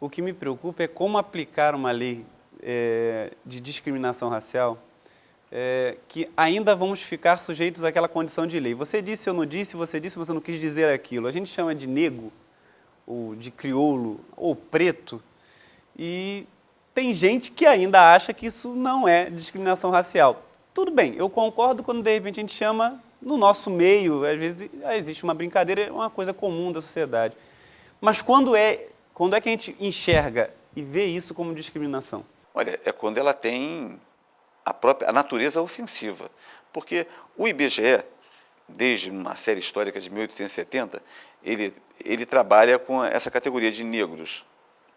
O que me preocupa é como aplicar uma lei de discriminação racial que ainda vamos ficar sujeitos àquela condição de lei. Você disse, eu não disse, você disse, você não quis dizer aquilo. A gente chama de negro, ou de crioulo, ou preto, e tem gente que ainda acha que isso não é discriminação racial. Tudo bem, eu concordo quando de repente a gente chama, no nosso meio, às vezes existe uma brincadeira, é uma coisa comum da sociedade. Mas quando é que a gente enxerga e vê isso como discriminação? Olha, é quando ela tem a natureza ofensiva. Porque o IBGE, desde uma série histórica de 1870, ele trabalha com essa categoria de negros,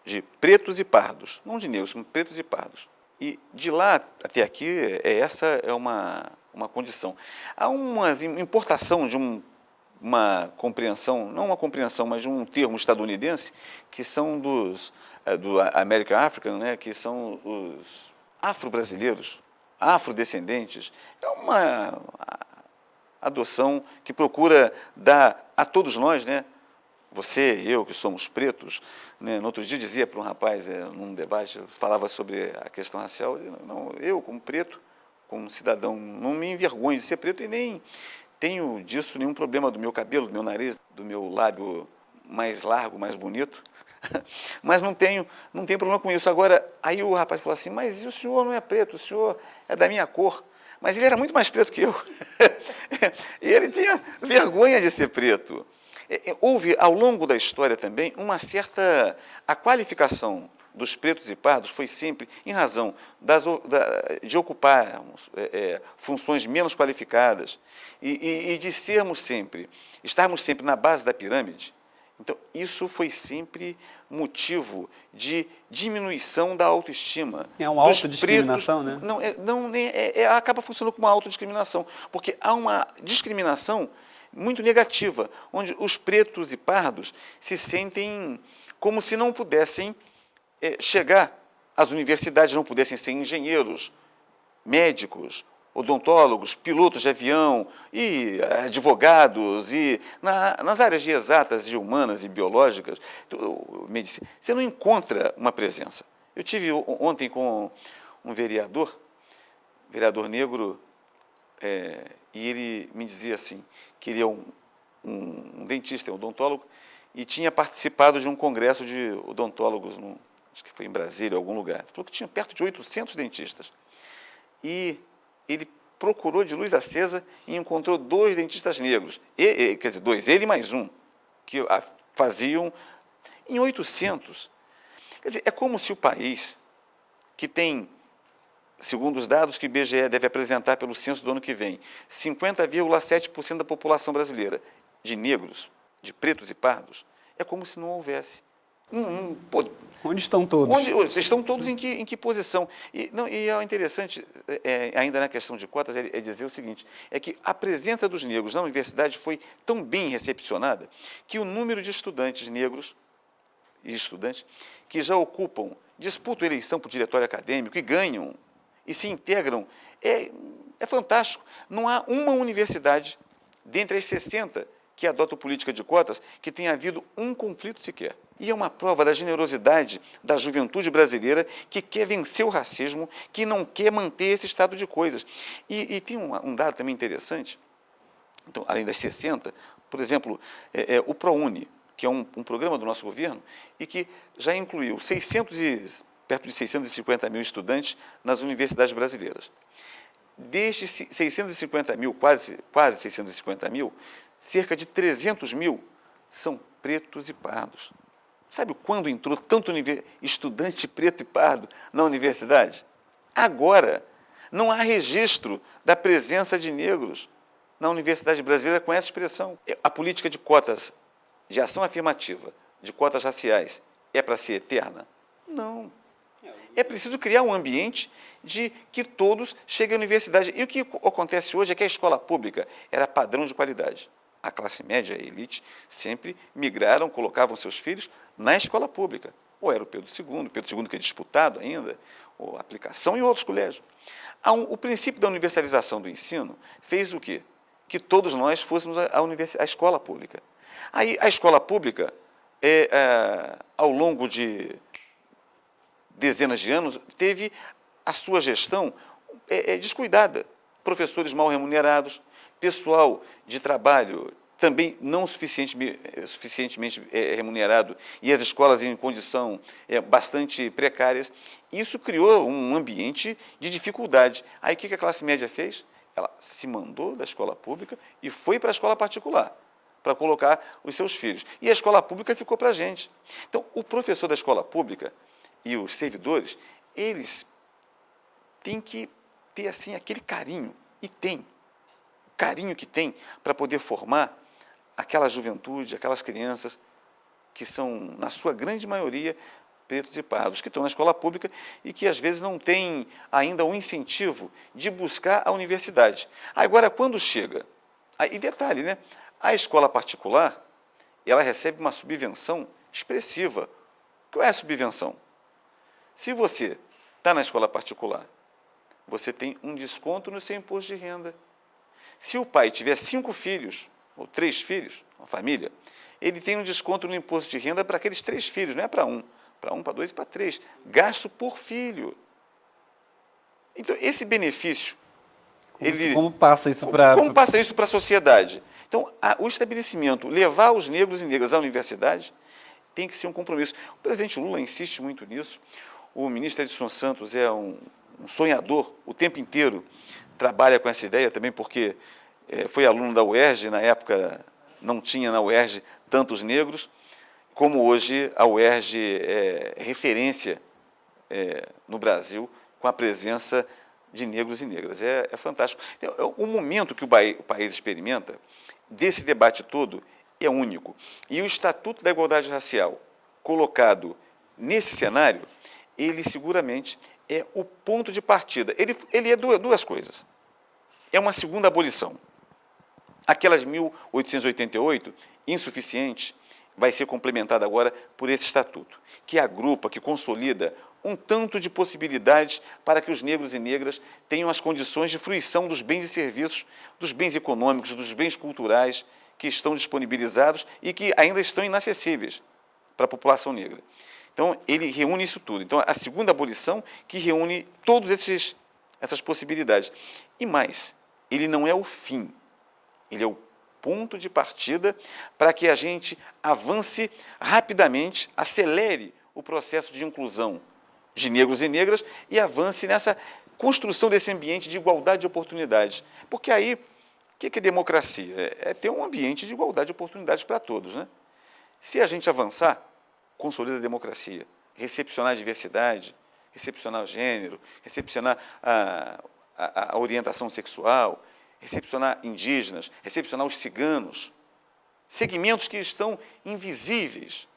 de pretos e pardos. Não de negros, mas pretos e pardos. E de lá até aqui, essa é uma condição. Há uma importação de uma compreensão, não uma compreensão, mas de um termo estadunidense, que são do American African, né, que são os afro-brasileiros, afrodescendentes. É uma adoção que procura dar a todos nós, né, você, eu, que somos pretos, né, no outro dia dizia para um rapaz, num debate, falava sobre a questão racial, não, eu, como preto, como cidadão, não me envergonho de ser preto e nem tenho disso nenhum problema do meu cabelo, do meu nariz, do meu lábio mais largo, mais bonito, mas não tenho problema com isso. Agora, aí o rapaz falou assim, mas o senhor não é preto, o senhor é da minha cor. Mas ele era muito mais preto que eu. E ele tinha vergonha de ser preto. Houve, ao longo da história também, a qualificação dos pretos e pardos foi sempre em razão de ocupar funções menos qualificadas e de estarmos sempre na base da pirâmide. Então, isso foi sempre motivo de diminuição da autoestima. É uma autodiscriminação, né? Não, acaba funcionando como uma autodiscriminação, porque há uma discriminação muito negativa, onde os pretos e pardos se sentem como se não pudessem chegar às universidades, não pudessem ser engenheiros, médicos, odontólogos, pilotos de avião e advogados, e nas áreas de exatas, de humanas e biológicas, medicina, você não encontra uma presença. Eu tive ontem com um vereador negro, e ele me dizia assim, que ele é um dentista, um odontólogo, e tinha participado de um congresso de odontólogos, acho que foi em Brasília, em algum lugar. Ele falou que tinha perto de 800 dentistas. E ele procurou de luz acesa e encontrou 2 dentistas negros, quer dizer, 2, ele mais um, que faziam em 800. Quer dizer, é como se o país, que tem, segundo os dados que o IBGE deve apresentar pelo censo do ano que vem, 50,7% da população brasileira de negros, de pretos e pardos, é como se não houvesse. Onde estão todos? Estão todos em que posição? E é interessante, ainda na questão de cotas, é dizer o seguinte, é que a presença dos negros na universidade foi tão bem recepcionada que o número de estudantes negros e estudantes que já disputam eleição para o diretório acadêmico e ganham e se integram, é fantástico. Não há uma universidade, dentre as 60 que adotam política de cotas, que tenha havido um conflito sequer. E é uma prova da generosidade da juventude brasileira que quer vencer o racismo, que não quer manter esse estado de coisas. E tem um dado também interessante, então, além das 60, por exemplo, o ProUni, que é um programa do nosso governo, e que já incluiu perto de 650 mil estudantes nas universidades brasileiras. Destes 650 mil, quase 650 mil, cerca de 300 mil são pretos e pardos. Sabe quando entrou tanto estudante preto e pardo na universidade? Agora, não há registro da presença de negros na universidade brasileira com essa expressão. A política de cotas, de ação afirmativa, de cotas raciais, é para ser eterna? Não. É preciso criar um ambiente de que todos cheguem à universidade. E o que acontece hoje é que a escola pública era padrão de qualidade. A classe média, a elite, sempre migraram, colocavam seus filhos na escola pública. Ou era o Pedro II que é disputado ainda, ou a aplicação e outros colégios. O princípio da universalização do ensino fez o quê? Que todos nós fôssemos à escola pública. Aí a escola pública, ao longo de dezenas de anos, teve a sua gestão descuidada. Professores mal remunerados, pessoal de trabalho também não suficientemente remunerado e as escolas em condição bastante precárias. Isso criou um ambiente de dificuldade. Aí o que a classe média fez? Ela se mandou da escola pública e foi para a escola particular, para colocar os seus filhos. E a escola pública ficou para a gente. Então, o professor da escola pública e os servidores, eles têm que ter assim, aquele carinho, e tem, o carinho que tem para poder formar aquela juventude, aquelas crianças que são, na sua grande maioria, pretos e pardos, que estão na escola pública e que, às vezes, não têm ainda o incentivo de buscar a universidade. Agora, quando chega... E detalhe, né? A escola particular, ela recebe uma subvenção expressiva. Qual é a subvenção? Se você está na escola particular, você tem um desconto no seu imposto de renda. Se o pai tiver 5 filhos, ou 3 filhos, uma família, ele tem um desconto no imposto de renda para aqueles 3 filhos, não é para um, para 2 e para 3. Gasto por filho. Então, esse benefício... Como passa isso para... Como passa isso para a sociedade? Então, o estabelecimento, levar os negros e negras à universidade, tem que ser um compromisso. O presidente Lula insiste muito nisso. O ministro Edson Santos é um sonhador o tempo inteiro, trabalha com essa ideia também, porque foi aluno da UERJ, na época não tinha na UERJ tantos negros, como hoje a UERJ é referência no Brasil com a presença de negros e negras. É fantástico. Então, o momento que o país experimenta, desse debate todo, é único. E o Estatuto da Igualdade Racial, colocado nesse cenário, ele seguramente é o ponto de partida. Ele é duas coisas. É uma segunda abolição. Aquela de 1888, insuficiente, vai ser complementada agora por esse estatuto, que agrupa, que consolida um tanto de possibilidades para que os negros e negras tenham as condições de fruição dos bens e serviços, dos bens econômicos, dos bens culturais que estão disponibilizados e que ainda estão inacessíveis para a população negra. Então, ele reúne isso tudo. Então, a segunda abolição que reúne todas essas possibilidades. E mais, ele não é o fim, ele é o ponto de partida para que a gente avance rapidamente, acelere o processo de inclusão de negros e negras e avance nessa construção desse ambiente de igualdade de oportunidades. Porque aí, o que é democracia? É ter um ambiente de igualdade de oportunidades para todos, né? Se a gente avançar, consolida a democracia, recepcionar a diversidade, recepcionar o gênero, recepcionar a orientação sexual, recepcionar indígenas, recepcionar os ciganos, segmentos que estão invisíveis